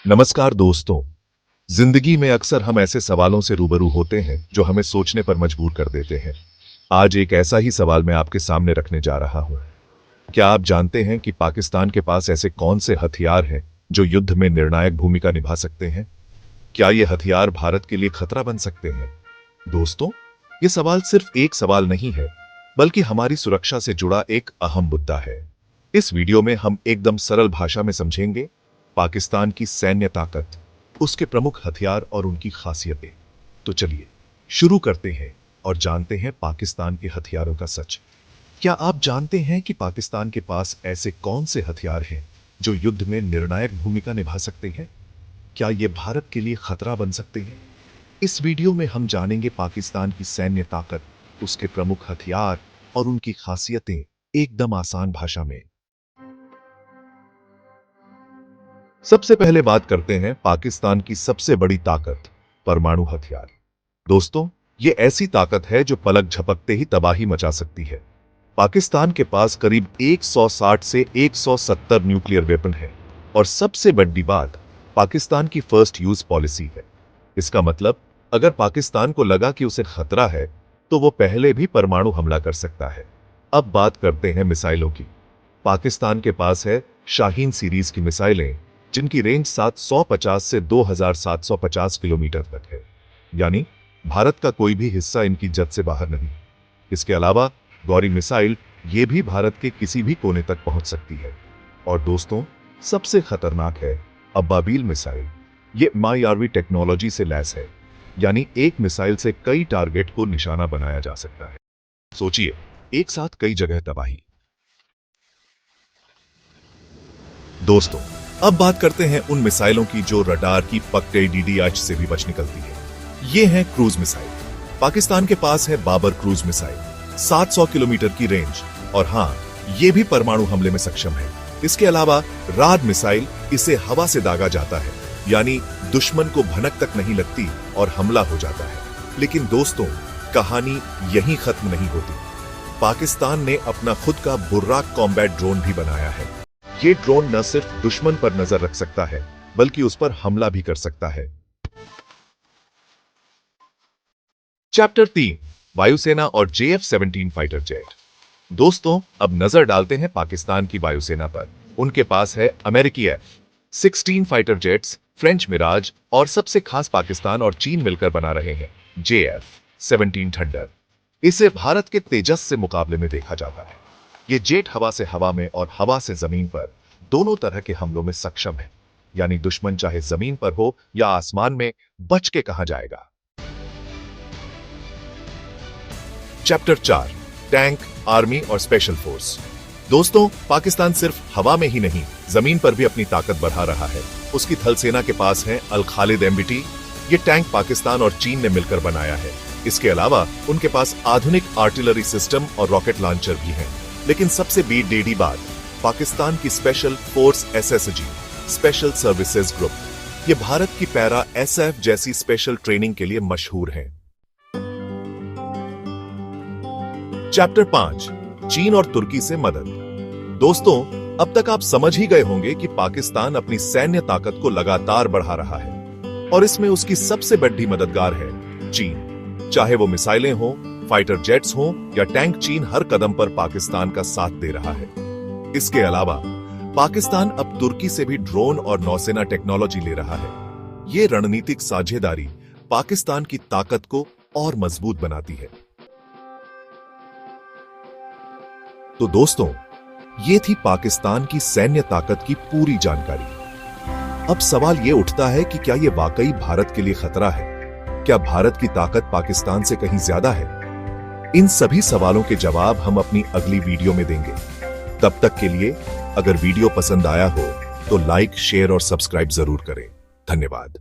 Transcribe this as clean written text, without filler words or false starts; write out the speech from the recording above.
नमस्कार दोस्तों। जिंदगी में अक्सर हम ऐसे सवालों से रूबरू होते हैं जो हमें सोचने पर मजबूर कर देते हैं। आज एक ऐसा ही सवाल मैं आपके सामने रखने जा रहा हूं। क्या आप जानते हैं कि पाकिस्तान के पास ऐसे कौन से हथियार हैं जो युद्ध में निर्णायक भूमिका निभा सकते हैं? क्या ये हथियार भारत के लिए खतरा बन सकते हैं? दोस्तों, ये सवाल सिर्फ एक सवाल नहीं है, बल्कि हमारी सुरक्षा से जुड़ा एक अहम मुद्दा है। इस वीडियो में हम एकदम सरल भाषा में समझेंगे पाकिस्तान की सैन्य ताकत, उसके प्रमुख हथियार और उनकी खासियतें। तो चलिए शुरू करते हैं और जानते हैं पाकिस्तान के हथियारों का सच। क्या आप जानते हैं कि पाकिस्तान के पास ऐसे कौन से हथियार हैं जो युद्ध में निर्णायक भूमिका निभा सकते हैं? क्या ये भारत के लिए खतरा बन सकते हैं? इस वीडियो में हम जानेंगे पाकिस्तान की सैन्य ताकत, उसके प्रमुख हथियार और उनकी खासियतें एकदम आसान भाषा में। सबसे पहले बात करते हैं पाकिस्तान की सबसे बड़ी ताकत, परमाणु हथियार। दोस्तों, ये ऐसी ताकत है जो पलक झपकते ही तबाही मचा सकती है। पाकिस्तान के पास करीब 160 से 170 न्यूक्लियर वेपन है और सबसे बड़ी बात, पाकिस्तान की फर्स्ट यूज पॉलिसी है। इसका मतलब, अगर पाकिस्तान को लगा कि उसे खतरा है तो वो पहले भी परमाणु हमला कर सकता है। अब बात करते हैं मिसाइलों की। पाकिस्तान के पास है शाहीन सीरीज की मिसाइलें, जिनकी रेंज 750 से 2750 किलोमीटर तक है। यानी भारत का कोई भी हिस्सा इनकी जद से बाहर नहीं। इसके अलावा गौरी मिसाइल, ये भी भारत के किसी भी कोने तक पहुंच सकती है। और दोस्तों, सबसे खतरनाक है अब्बाबील मिसाइल। ये MIRV टेक्नोलॉजी से लैस है, यानी एक मिसाइल से कई टारगेट को निशाना बनाया जा सकता है। सोचिए, एक साथ कई जगह तबाही। दोस्तों, अब बात करते हैं उन मिसाइलों की जो रडार की पक्के DDH से भी बच निकलती है। ये है क्रूज मिसाइल। पाकिस्तान के पास है बाबर क्रूज मिसाइल, 700 किलोमीटर की रेंज, और हां, ये भी परमाणु हमले में सक्षम है। इसके अलावा राद मिसाइल, इसे हवा से दागा जाता है, यानी दुश्मन को भनक तक नहीं लगती और हमला हो जाता है। लेकिन दोस्तों, कहानी यहीं खत्म नहीं होती। पाकिस्तान ने अपना खुद का बुर्राक कॉम्बैट ड्रोन भी बनाया है। ये ड्रोन न सिर्फ दुश्मन पर नजर रख सकता है, बल्कि उस पर हमला भी कर सकता है। चैप्टर 3, वायुसेना और JF-17 फाइटर जेट। दोस्तों, अब नजर डालते हैं पाकिस्तान की वायुसेना पर। उनके पास है अमेरिकी F-16 fighter jets, French Miraj और सबसे खास पाकिस्तान और चीन मिलकर बना रहे हैं JF-17 थंडर। इसे भारत के तेजस से मुकाबले में देखा जाता है। ये जेट हवा से हवा में और हवा से जमीन पर दोनों तरह के हमलों में सक्षम है, यानी दुश्मन चाहे जमीन पर हो या आसमान में, बच के कहां जाएगा। चैप्टर 4, टैंक, आर्मी और स्पेशल फोर्स। दोस्तों, पाकिस्तान सिर्फ हवा में ही नहीं, जमीन पर भी अपनी ताकत बढ़ा रहा है। उसकी थल सेना के पास है अल खालिद MBT। ये टैंक पाकिस्तान और चीन ने मिलकर बनाया है। इसके अलावा उनके पास आधुनिक आर्टिलरी सिस्टम और रॉकेट लॉन्चर भी हैं। लेकिन सबसे बड़ी बात, पाकिस्तान की special force SSG, special services group, ये भारत की पैरा SF जैसी स्पेशल ट्रेनिंग के लिए मशहूर है। चैप्टर 5, चीन और तुर्की से मदद। दोस्तों, अब तक आप समझ ही गए होंगे कि पाकिस्तान अपनी सैन्य ताकत को लगातार बढ़ा रहा है और इसमें उसकी सबसे बड़ी मददगार है चीन। चाहे वो मिसाइलें हो, फाइटर जेट्स हो या टैंक, चीन हर कदम पर पाकिस्तान का साथ दे रहा है। इसके अलावा पाकिस्तान अब तुर्की से भी ड्रोन और नौसेना टेक्नोलॉजी ले रहा है। ये रणनीतिक साझेदारी पाकिस्तान की ताकत को और मजबूत बनाती है। तो दोस्तों, ये थी पाकिस्तान की सैन्य ताकत की पूरी जानकारी। अब सवाल ये उठता है कि क्या ये वाकई भारत के लिए खतरा है? क्या भारत की ताकत पाकिस्तान से कहीं ज्यादा है? इन सभी सवालों के जवाब हम अपनी अगली वीडियो में देंगे। तब तक के लिए, अगर वीडियो पसंद आया हो तो लाइक, शेयर और सब्सक्राइब जरूर करें। धन्यवाद।